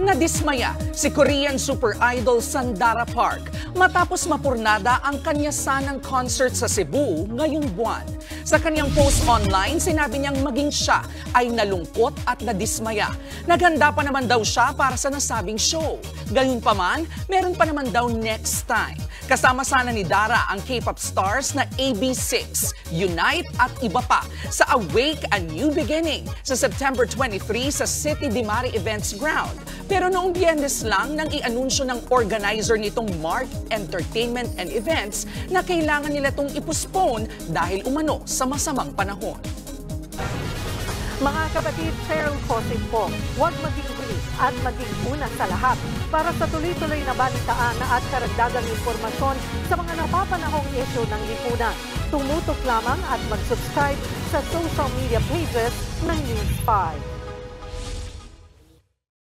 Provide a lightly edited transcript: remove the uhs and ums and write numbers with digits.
Nadismaya si Korean super idol Sandara Park matapos mapurnada ang kanya sanang concert sa Cebu ngayong buwan. Sa kanyang post online, sinabi niyang maging siya ay nalungkot at nadismaya. Naghanda pa naman daw siya para sa nasabing show. Gayunpaman, meron pa naman daw next time. Kasama sana ni Dara ang K-pop stars na AB6, Unite at iba pa sa Awake a New Beginning sa September 23 sa City Dimari Events Ground. Pero noong Biyernes lang nang i-anunsyo ng organizer nitong Mark Entertainment and Events na kailangan nila itong ipostpone dahil umano sa masamang panahon. Mga kapatid, Cheryl Cosin po, huwag maging huli at maging una sa lahat para sa tuloy-tuloy na balitaan at karagdagang impormasyon sa mga napapanahong isyu ng lipunan. Tumutok lamang at mag-subscribe sa social media pages ng News 5.